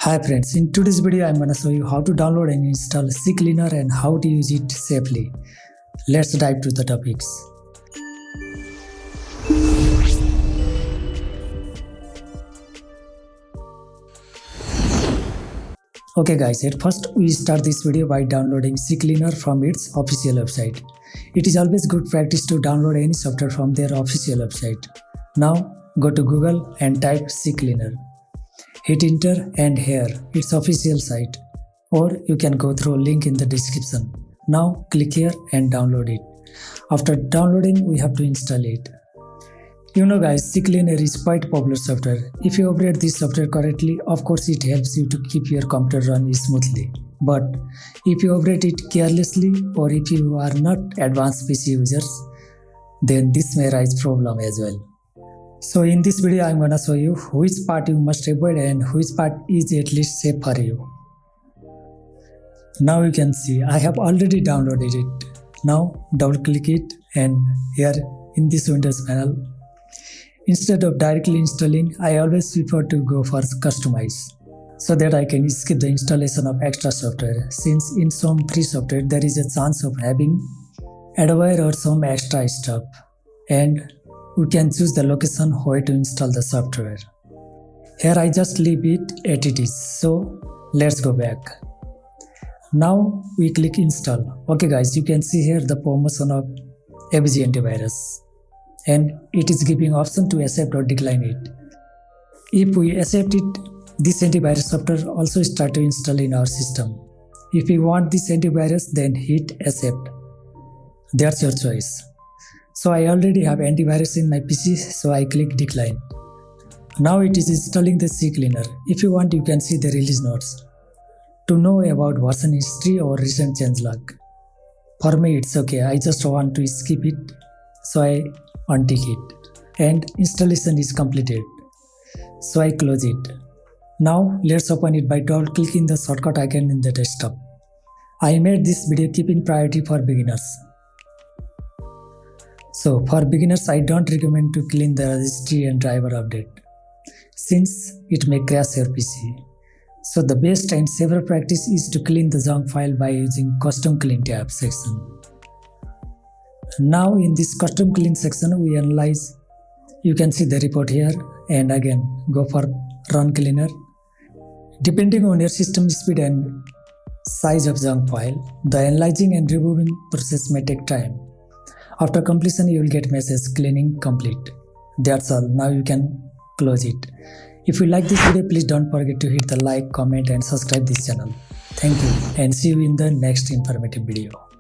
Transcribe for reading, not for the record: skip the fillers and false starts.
Hi friends, in today's video I'm gonna show you how to download and install Ccleaner and how to use it safely. Let's dive to the topics. Okay guys, at first we start this video by downloading Ccleaner from its official website. It is always good practice to download any software from their official website. Now go to Google and type Ccleaner. Hit enter and here its official site, or you can go through link in the description. Now click here and download it. After downloading we have to install it. You know guys, Ccleaner is quite popular software. If you operate this software correctly, of course it helps you to keep your computer run smoothly. But if you operate it carelessly or if you are not advanced PC users, then this may raise problem as well. So in this video I'm gonna show you which part you must avoid and which part is at least safe for you. Now you can see I have already downloaded it. Now double click it and here in this Windows panel, instead of directly installing, I always prefer to go for customize so that I can skip the installation of extra software, since in some free software there is a chance of having adware or some extra stuff, and we can choose the location where to install the software. Here I just leave it as it is, so let's go back. Now we click install. Okay guys, you can see here the promotion of ABG antivirus, and it is giving option to accept or decline it. If we accept it, this antivirus software also start to install in our system. If we want this antivirus, then hit accept. That's your choice. So I already have antivirus in my PC, so I click decline. Now it is installing the Ccleaner. If you want, you can see the release notes to know about version history or recent changelog. For me it's okay, I just want to skip it, so I untick it, and installation is completed, so I close it. Now let's open it by double clicking the shortcut icon in the desktop. I made this video keeping priority for beginners. So for beginners, I don't recommend to clean the registry and driver update, since it may crash your PC. So the best and safer practice is to clean the junk file by using custom clean tab section. Now in this custom clean section we analyze. You can see the report here, and again go for run cleaner. Depending on your system speed and size of junk file, the analyzing and removing process may take time. After completion you will get message cleaning complete. That's all. Now you can close it. If you like this video, please don't forget to hit the like, comment and subscribe this channel. Thank you and see you in the next informative video.